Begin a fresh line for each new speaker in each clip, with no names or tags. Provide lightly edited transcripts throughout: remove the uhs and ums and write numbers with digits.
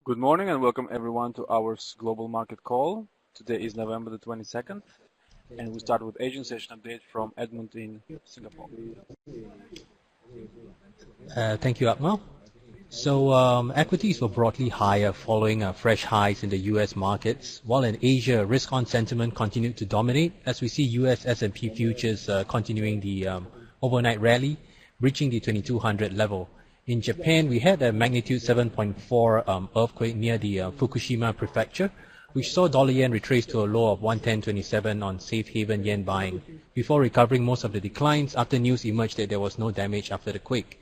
Good morning and welcome everyone to our global market call. Today is November the 22nd and we start with Asian session update from Edmund in Singapore.
Thank you, Akmal. So equities were broadly higher following fresh highs in the U.S. markets, while in Asia, risk-on sentiment continued to dominate as we see U.S. S&P futures continuing the overnight rally, breaching the 2200 level. In Japan, we had a magnitude 7.4 earthquake near the Fukushima prefecture, which saw dollar yen retrace to a low of 110.27 on safe haven yen buying, before recovering most of the declines after news emerged that there was no damage after the quake.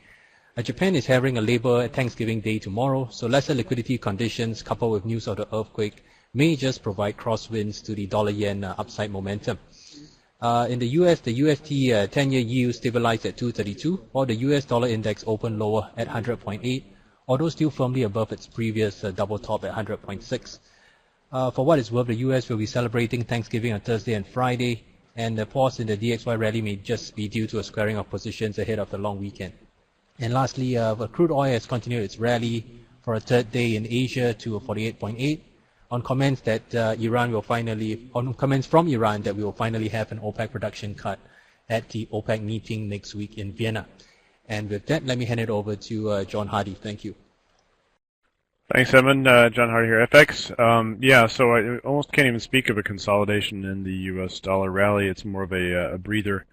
Japan is having a Labor Thanksgiving Day tomorrow, so lesser liquidity conditions coupled with news of the earthquake may just provide crosswinds to the dollar yen upside momentum. In the US, the USD 10-year yield stabilized at 232, while the US dollar index opened lower at 100.8, although still firmly above its previous double top at 100.6. For what it's worth, the US will be celebrating Thanksgiving on Thursday and Friday, and the pause in the DXY rally may just be due to a squaring of positions ahead of the long weekend. And lastly, crude oil has continued its rally for a third day in Asia to 48.8 on comments that comments from Iran that we will finally have an OPEC production cut at the OPEC meeting next week in Vienna. And with that, let me hand it over to John Hardy. Thank you.
Thanks, Evan. John Hardy here, FX. So I almost can't even speak of a consolidation in the U.S. dollar rally. It's more of a breather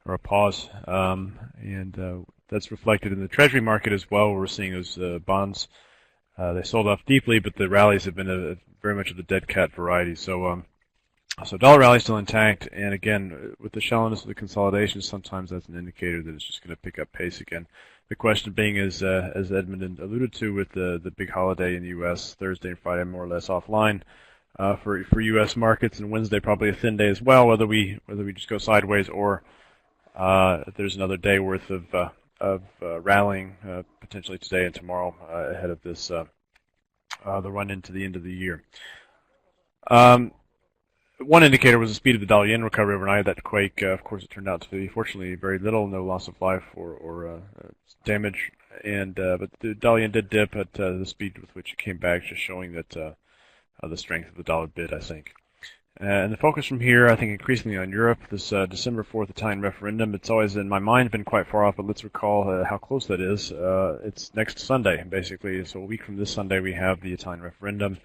or a pause, and that's reflected in the Treasury market as well. We're seeing those bonds. They sold off deeply, but the rallies have been very much of the dead cat variety. So dollar rally still intact, and again, with the shallowness of the consolidation, sometimes that's an indicator that it's just going to pick up pace again. The question being is, as Edmund alluded to, with the big holiday in the U.S., Thursday and Friday more or less offline for U.S. markets, and Wednesday probably a thin day as well. Whether we just go sideways or there's another day worth of rallying potentially today and tomorrow ahead of this the run into the end of the year. One indicator was the speed of the dollar yen recovery overnight. That quake, of course, it turned out to be fortunately very little, no loss of life or damage, and but the dollar yen did dip at the speed with which it came back, just showing that the strength of the dollar bid, I think. And the focus from here, I think, increasingly on Europe. This December 4th Italian referendum, it's always in my mind been quite far off, but let's recall how close that is. It's next Sunday, basically. So a week from this Sunday, we have the Italian referendum.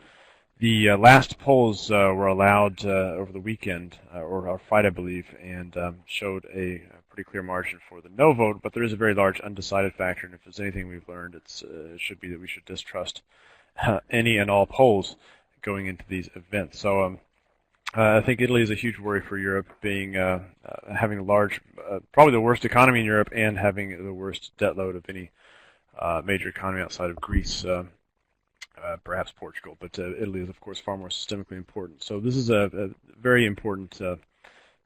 The last polls were allowed over the weekend, or Friday, I believe, and showed a pretty clear margin for the no vote, but there is a very large undecided factor, and if there's anything we've learned, it should be that we should distrust any and all polls going into these events. So I think Italy is a huge worry for Europe, being having a large, probably the worst economy in Europe, and having the worst debt load of any major economy outside of Greece, perhaps Portugal. But Italy is, of course, far more systemically important. So this is a very important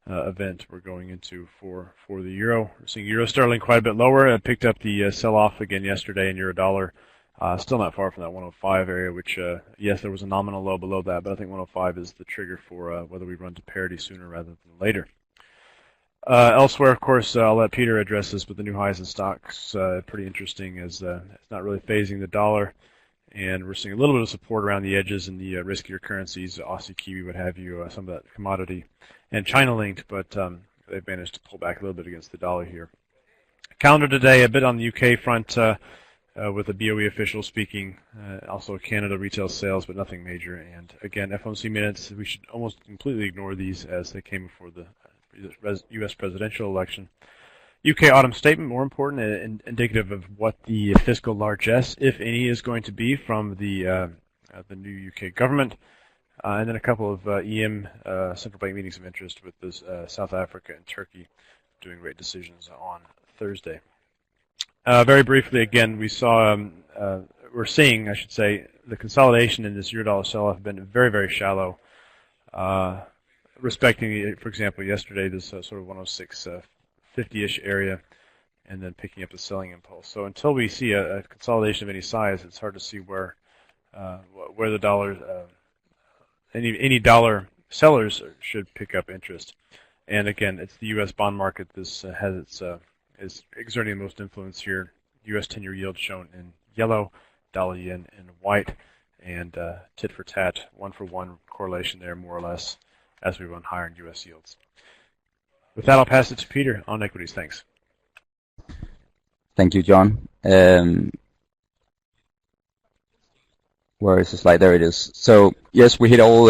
event we're going into for the euro. We're seeing euro sterling quite a bit lower. It picked up the sell-off again yesterday in euro dollar. Still not far from that 105 area, which, yes, there was a nominal low below that, but I think 105 is the trigger for whether we run to parity sooner rather than later. Elsewhere, of course, I'll let Peter address this, but the new highs in stocks, pretty interesting, as it's not really phasing the dollar, and we're seeing a little bit of support around the edges in the riskier currencies, Aussie, Kiwi, what have you, some of that commodity, and China-linked, but they've managed to pull back a little bit against the dollar here. Calendar today, a bit on the UK front, with the BOE official speaking, also Canada retail sales, but nothing major. And again, FOMC minutes, we should almost completely ignore these as they came before the U.S. presidential election. UK autumn statement, more important, and indicative of what the fiscal largesse, if any, is going to be from the new UK government. And then a couple of EM central bank meetings of interest with this, South Africa and Turkey doing rate decisions on Thursday. Very briefly, again, we're seeing, I should say, the consolidation in this euro-dollar sell-off have been very, very shallow. Respecting, for example, yesterday, this sort of 106.50-ish area, and then picking up the selling impulse. So until we see a consolidation of any size, it's hard to see where the dollar, any dollar sellers should pick up interest. And again, it's the U.S. bond market. This has its is exerting the most influence here. U.S. 10-year yield shown in yellow, dollar yen in white, and tit-for-tat, one-for-one correlation there, more or less, as we run higher in U.S. yields. With that, I'll pass it to Peter on equities. Thanks.
Thank you, John. Where is the slide? There it is. So yes, we hit all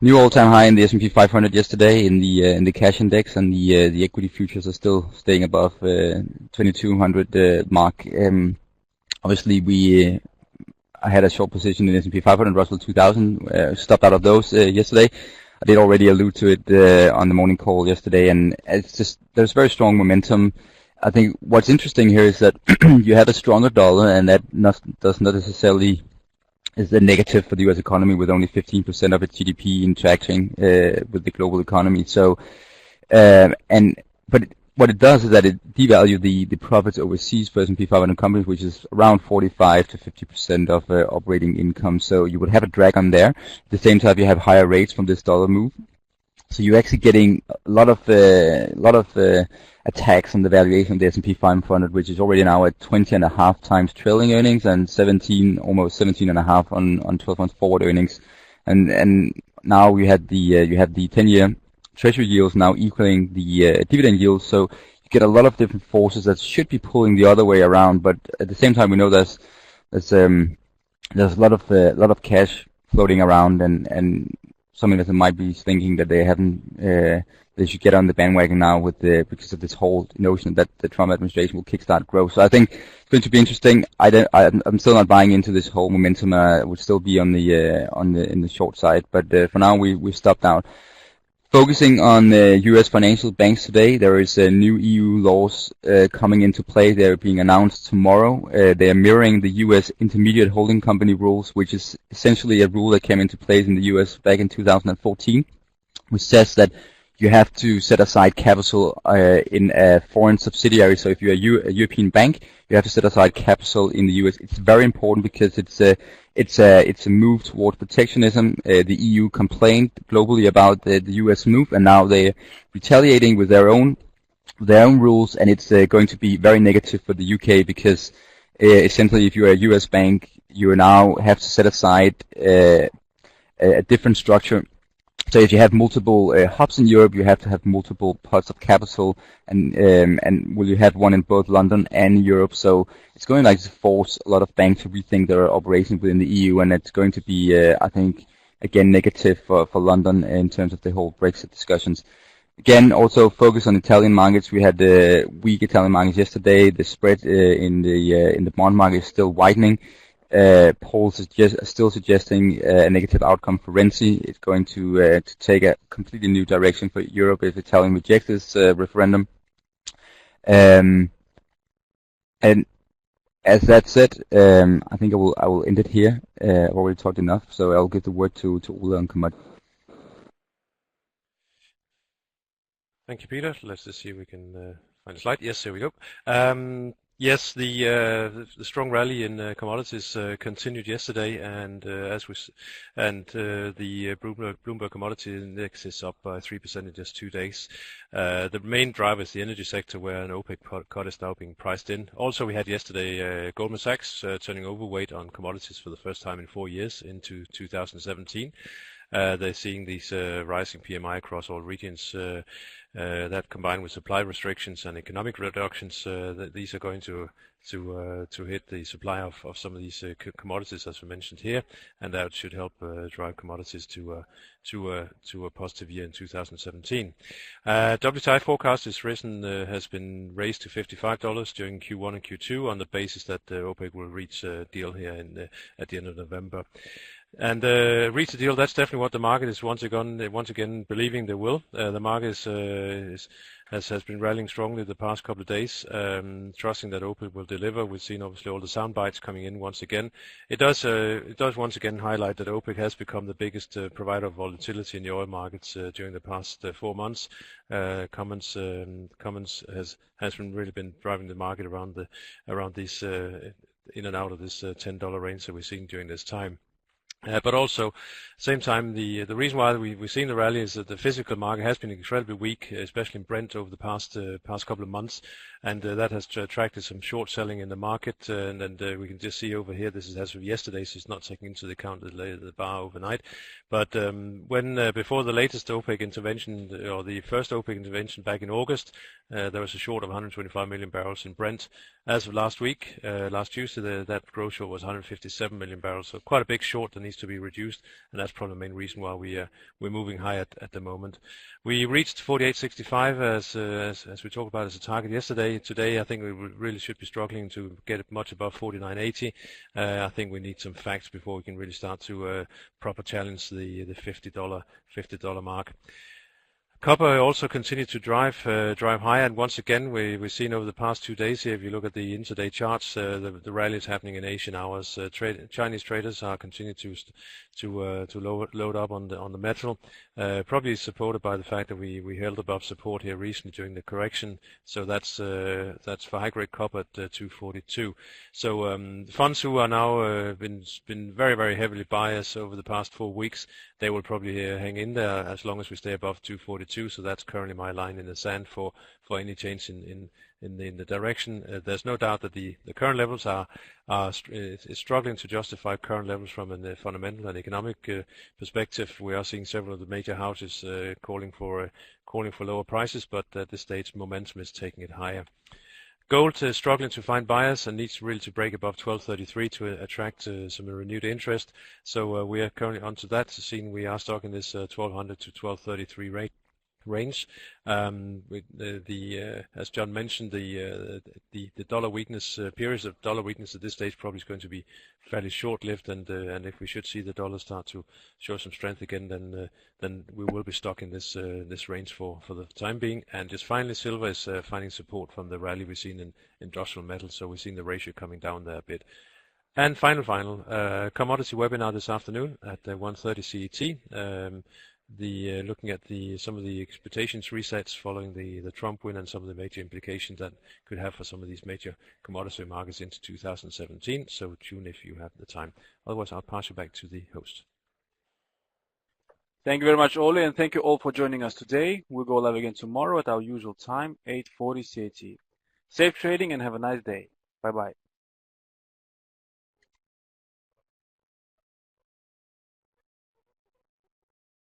new all-time high in the S&P 500 yesterday in the cash index, and the equity futures are still staying above 2200 mark. Obviously, I had a short position in S&P 500, Russell 2000, stopped out of those yesterday. I did already allude to it on the morning call yesterday, and it's just there's very strong momentum. I think what's interesting here is that you have a stronger dollar, and that does not necessarily is a negative for the U.S. economy, with only 15% of its GDP interacting with the global economy. So, but what it does is that it devalues the profits overseas for S&P 500 companies, which is around 45 to 50% of operating income. So you would have a drag on there. At the same time, you have higher rates from this dollar move. So you're actually getting a lot of attacks on the valuation of the S&P 500, which is already now at 20.5 times trailing earnings and almost 17.5 on 12-month forward earnings. And now you have the 10-year Treasury yields now equaling the dividend yields. So you get a lot of different forces that should be pulling the other way around. But at the same time, we know there's a lot of cash floating around, and some investors might be thinking that they should get on the bandwagon now because of this whole notion that the Trump administration will kickstart growth. So I think it's going to be interesting. I'm still not buying into this whole momentum. I would still be in the short side, but for now we've stopped out. Focusing on U.S. financial banks today, there is new EU laws coming into play. They're being announced tomorrow. They are mirroring the U.S. intermediate holding company rules, which is essentially a rule that came into place in the U.S. back in 2014, which says that you have to set aside capital in a foreign subsidiary. So if you're a European bank, you have to set aside capital in the U.S. It's very important because it's a move toward protectionism. The EU complained globally about the U.S. move, and now they're retaliating with their own rules, and it's going to be very negative for the UK because essentially, if you're a U.S. bank, you now have to set aside a different structure. So if you have multiple hubs in Europe, you have to have multiple pots of capital, and will you have one in both London and Europe? So it's going to force a lot of banks to rethink their operations within the EU, and it's going to be, I think, again, negative for London in terms of the whole Brexit discussions. Again, also focus on Italian markets. We had weak Italian markets yesterday. The spread in the bond market is still widening. Polls are still suggesting a negative outcome for Renzi. It's going to take a completely new direction for Europe if Italian rejects this referendum. And as that said, I think I will end it here. I've already talked enough, so I'll give the word to Ole on commodities.
Thank you, Peter. Let's just see if we can find a slide. Yes, here we go. Yes, the strong rally in commodities continued yesterday, and the Bloomberg Commodity Index is up by 3% in just 2 days. The main driver is the energy sector, where an OPEC cut is now being priced in. Also, we had yesterday Goldman Sachs turning overweight on commodities for the first time in 4 years into 2017. They're seeing these rising PMI across all regions. That combined with supply restrictions and economic reductions, these are going to hit the supply of some of these commodities, as we mentioned here, and that should help drive commodities to a positive year in 2017. WTI forecast has been raised to $55 during Q1 and Q2 on the basis that OPEC will reach a deal here at the end of November. And reach the deal, that's definitely what the market is once again believing they will. The market has been rallying strongly the past couple of days, trusting that OPEC will deliver. We've seen obviously all the sound bites coming in once again. It does once again highlight that OPEC has become the biggest provider of volatility in the oil markets during the past 4 months. Comments has really been driving the market around this in and out of this $10 range that we're seeing during this time. But also, same time, the reason why we've seen the rally is that the physical market has been incredibly weak, especially in Brent over the past couple of months, and that has attracted some short selling in the market. And we can just see over here, this is as of yesterday, so it's not taking into account the bar overnight. But when before the latest OPEC intervention, or the first OPEC intervention back in August, there was a short of 125 million barrels in Brent. As of last week, last Tuesday, that growth short was 157 million barrels, so quite a big short that needs to be reduced, and that's probably the main reason why we're moving high at the moment. We reached 48.65 as we talked about as a target yesterday. Today, I think we really should be struggling to get it much above 49.80. I think we need some facts before we can really start to proper challenge the $50 mark. Copper also continued to drive higher, and once again we've seen over the past 2 days here. If you look at the intraday charts, the rally is happening in Asian hours. Chinese traders are continuing to load up on the metal, probably supported by the fact that we held above support here recently during the correction. So that's for high grade copper at 242. So funds who are now been very, very heavily biased over the past 4 weeks, they will probably hang in there as long as we stay above 242. So that's currently my line in the sand for any change in the direction. There's no doubt that the current levels are struggling to justify current levels from a fundamental and economic perspective. We are seeing several of the major houses calling for lower prices, but at this stage momentum is taking it higher. Gold is struggling to find buyers and needs really to break above 1233 to attract some renewed interest. So we are currently onto that scene. We are stocking this 1200 to 1233 range. As John mentioned, the dollar weakness, periods of dollar weakness at this stage probably is going to be fairly short-lived, and if we should see the dollar start to show some strength again, then we will be stuck in this range for the time being. And just finally, silver is finding support from the rally we've seen in industrial metals, so we've seen the ratio coming down there a bit. And final commodity webinar this afternoon at 1:30 CET. Looking at some of the expectations resets following the Trump win and some of the major implications that could have for some of these major commodity markets into 2017. So tune if you have the time. Otherwise, I'll pass you back to the host.
Thank you very much, Ole, and thank you all for joining us today. We'll go live again tomorrow at our usual time, 8:40 CAT. Safe trading and have a nice day. Bye-bye.